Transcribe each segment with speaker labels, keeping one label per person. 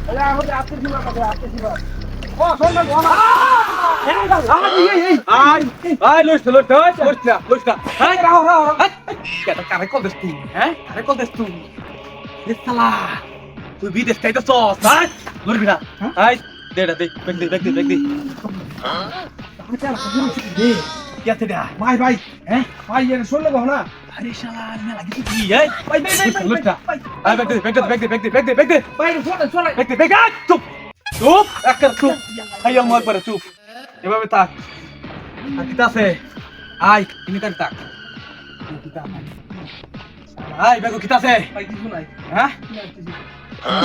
Speaker 1: আরে আমাদের আপনি দিবা কথা আপনি দিবা ও শোন না
Speaker 2: আই লইছ না হাই রাও কেন কারে কল দেস তুই হ্যাঁ কারে কল দেস তুই এ শালা তুই বিদেশ চাইতে সস হাই লড়বি না হাই দেড়া দে বেগ দে क्या थे डा
Speaker 1: ভাই ভাই হ্যাঁ ভাই এর শুনলে কহ না
Speaker 2: अरे शाला मैं लगी थी ये
Speaker 1: ভাই
Speaker 2: लुटा हाय बैठ दे
Speaker 1: ভাই শোন
Speaker 2: बैग चुप একবার চুপ হাই আমার পরে চুপ এভাবে তাক আর কিতা আছে আই ইনি কার তাক আই বেগো কিতা আছে
Speaker 1: ভাই কিছু নাই
Speaker 2: হ্যাঁ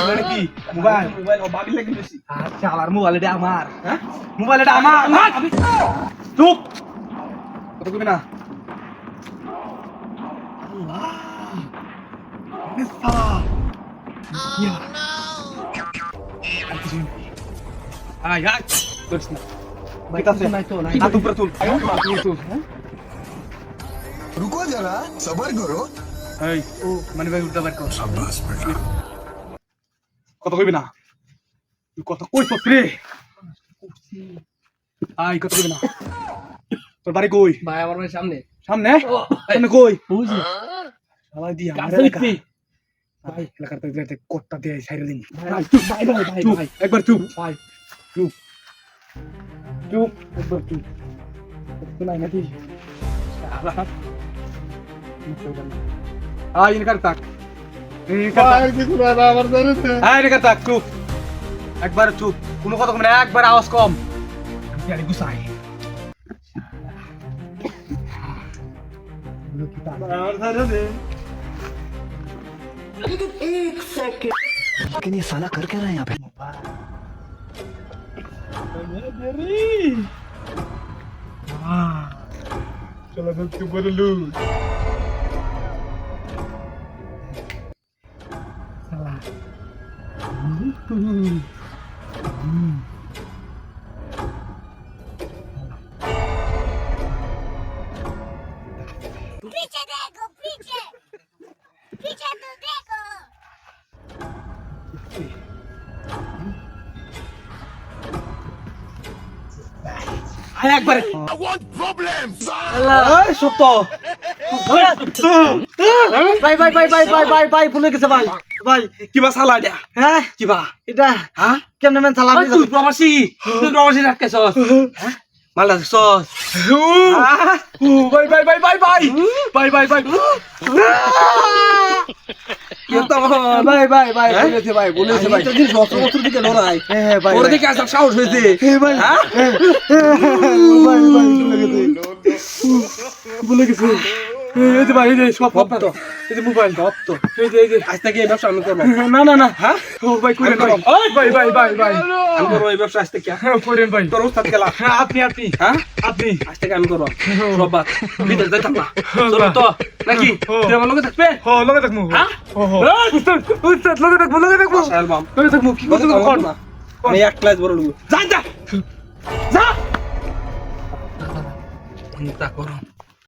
Speaker 2: মানে কি
Speaker 1: মোবাইল ও বাবি লাগি বেশি
Speaker 2: আচ্ছা আর মোবাইল এটা আমার হ্যাঁ মোবাইল এটা আমার চুপ কত কবি না আল্লাহ মিসা ইয়া আয় দর্শ না
Speaker 1: কিতা আছে নাই তো নাই
Speaker 2: হাত উপরে তুল
Speaker 3: रुको जरा सबर करो
Speaker 2: এই ও মানে ভাই উল্টা বার কর
Speaker 3: शाबाश बेटा
Speaker 2: কত কইবি না তুই কত কইছস রে আই কত কইবি না তোর বাড়ি কই
Speaker 1: ভাই আমার ভাই সামনে
Speaker 2: সামনে সামনে কই
Speaker 1: বুঝি
Speaker 2: সবাই দিয়া
Speaker 1: কাছে
Speaker 2: আমার
Speaker 1: লিখবি
Speaker 2: ভাই এলাকার তো কোটটা দিয়ে সাইরে দিন
Speaker 1: ভাই চুপ ভাই
Speaker 2: চুপ একবার চুপ
Speaker 1: ভাই
Speaker 2: চুপ একবার চুপ তো নাই নাকি আয় ইনকার তাক
Speaker 1: কিছু না আমার জানেতে
Speaker 2: আয় ইনকার তাক চুপ একবার চুপ কোনো কথা কম না একবার আওয়াজ কম আমি আরে গুছাই
Speaker 1: আমার জানেতে
Speaker 3: लेकिन ये साला कर क्या रहा है यहाँ पे
Speaker 1: চলো তো বড় লুট
Speaker 4: पीछे देखो पीछे पीछे तो देखो
Speaker 2: আয় একবার
Speaker 3: I want problems
Speaker 2: এই সত্য
Speaker 1: ভাই ভুলে গেছে ভাই ভাই
Speaker 2: কিবা সালা এটা
Speaker 1: হ্যাঁ
Speaker 2: কিবা
Speaker 1: এটা
Speaker 2: হ্যাঁ
Speaker 1: কেমনে মেন সালাম
Speaker 2: তুই প্রবাসী রাখছস হ্যাঁ মালদা সস বাই কি তো
Speaker 1: ভাই বলেছে ভাই এটা দিন বছর দিকে লড়াই হ্যাঁ ভাই
Speaker 2: ওর দিকে আসা সাহস হইছে
Speaker 1: ভাই
Speaker 2: হ্যাঁ
Speaker 1: ভাই ভুলে গেছে
Speaker 2: এই যে ভাই এই যে সব তো এই যে মোবাইল তো এই যে আজ থেকে এই ব্যবসা আমি করব
Speaker 1: না
Speaker 2: হ্যাঁ
Speaker 1: ও ভাই করে ভাই ভাই
Speaker 2: আমি করব এই ব্যবসা আজ থেকে
Speaker 1: করেন ভাই
Speaker 2: তোর উস্তাদ গেলা
Speaker 1: আপনি
Speaker 2: হ্যাঁ
Speaker 1: আপনি
Speaker 2: আজ থেকে আমি করব সব বাদ বিদেশ যাই থাকবা চলো তো নাকি তুই আমার লগে থাকবে
Speaker 1: লগে থাকমু
Speaker 2: হ্যাঁ
Speaker 1: উস্তাদ লগে থাকবো
Speaker 2: অ্যালবাম
Speaker 1: লগে থাকবো কি করতে কোন
Speaker 2: আমি এক ক্লাস বড় লোক
Speaker 1: যা
Speaker 2: চিন্তা করো